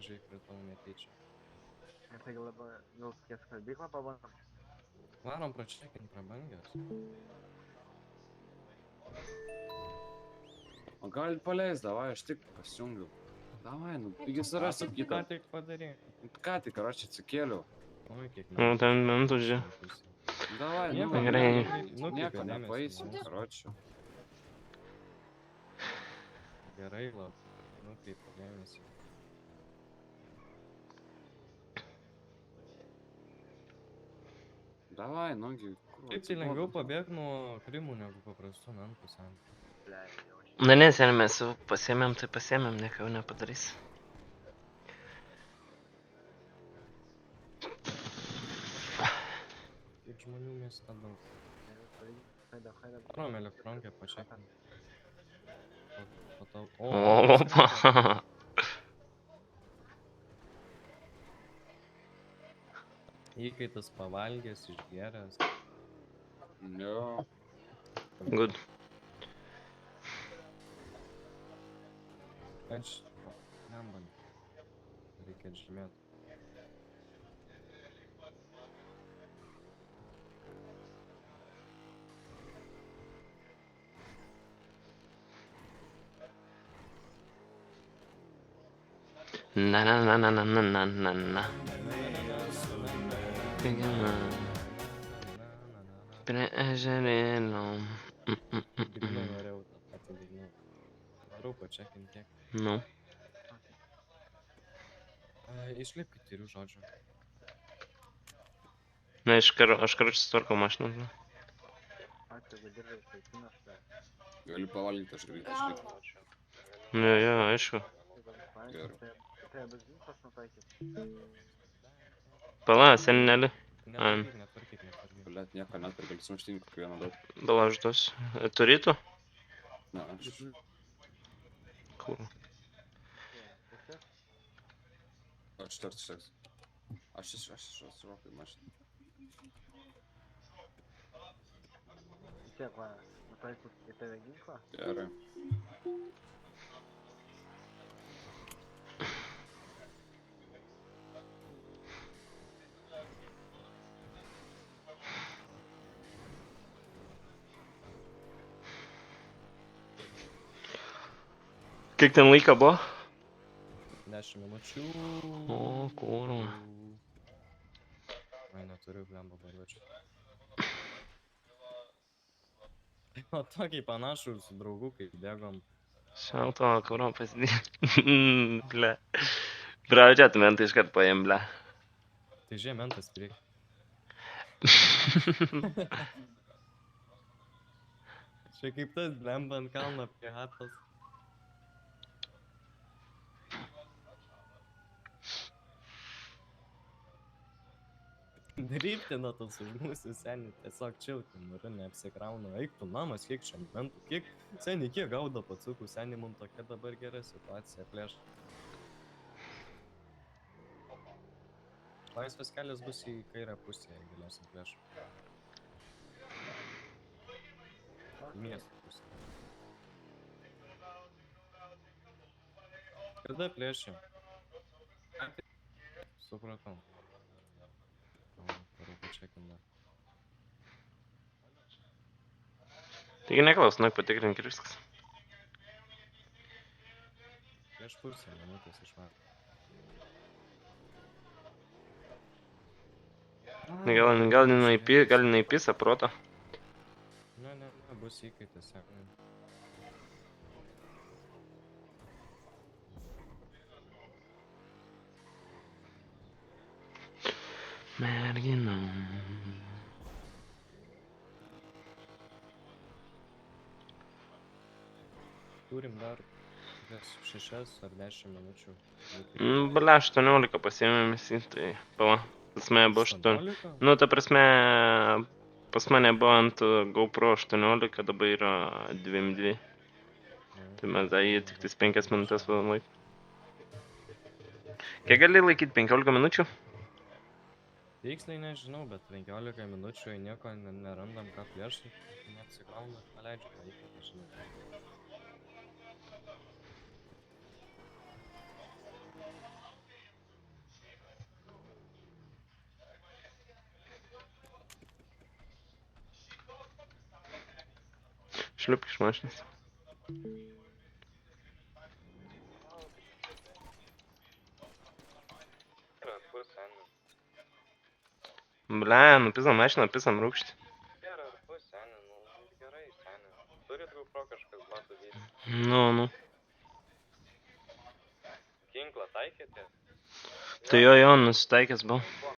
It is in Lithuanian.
gražiai kritau netyčia. Tai gal ties skalbyklą pabandom. Varom pračekint prabangęs. O gal paleis, davai, aš tik pasijungiu. Davai, nu, taigi surasiu Ką kitą. tik padarė? Ką tik, ar aš atsikėliau. Oi, kiek Nu, ten minutų, žiūrė. Davai, nu, Nieko, gerai. nieko nepaeisim, karočiui. Gerai, lab. Kaip dėmesį. Davai, nugi, kur Kaip tai lengviau pabėg nuo krimų negu paprastų mentų santykių. Na, ne, seniai mes jau pasiėmėm, tai pasiėmėm, nieko jau nepadarys. Kiek žmonių mieste daug. Haida. Varom elektronkę pačekint. Opa. Įkaitas pavalgęs, išgeręs. Jo. Good. Aš... Nemband. Reikia žymėt. Na. Prie ežerėlio. Grynai norėjau tą patį dainų. Darau pačekint kiek. Nu. Išlip kitirių žodžių. Na, aš karočiui sutvarkau mašiną. Ačiū, jeigu dirbai, tai kinas, tai... Gali pavalgyti, aš greitai išlipti. Jo, aišku. Tai bus ginklas nutaikyti. Pala, senelį. Netvarkyk. Blet, nieko net ir gali sumuštinį kiekvieną duoti. Pala, aš duosiu. Turi tu? Ne, aš... Kur? Aš tarsi seks. Aš rokai mašiną. Tiek, va, nutaikyti į tave ginklą. Gerai. Kiek ten laiko buvo? 10 minučių. O, kur? Ai, neturiu blemba baruočių. O tokiai panašų su draugu, kai bėgom. Šalto, kuro pasidėjo. Ble. Pradžia, tu mentai iškart paėm, ble. Tai žiementas priek. Čia kaip tas blemba ant kalno prie hatos. Driftina tas už mūsų senį, tiesiog čiauti, noriu, neapsikrauna. Eik tu namas, kiek čia mentų, kiek gaudo pacukų, senį mums tokia dabar gera situacija, plėš. Laisvas kelias bus į kairę pusę, jei galėsim plėš. Į miestą pusę. Kada plėšim? Supratau. Taigi neklaus, nuok patikrink ir viskas. Prieš pusę minutės išvarti. Gal neįpisa proto. Ne, bus įkaitas, sekundė. Mergina. Turim dar 6 ar 10 minučių. Bля, 18 pasiėmėm visi, tai pala. Pas mane buvo 8. 18? Nu, ta prasme, pas mane buvo ant GoPro 18, dabar yra 2. Tai mes dar jį tik 5 minutės vadom laiką. Kiek gali laikyti 15 minučių? Tiksliai nežinau, bet 15 minučių nieko nerandam ką plėšti. Neapsikrauna, paleidžiu, ką įkaitai, žinai. Išlipk iš mašinos. Ble, nupisam mašiną, pisam rūkštį. Gerai, seni, nu gerai, seni. Turit GoPro kažkas batų video. Nu. Ginklą taikėte? Tai jo, nusitaikęs buvau.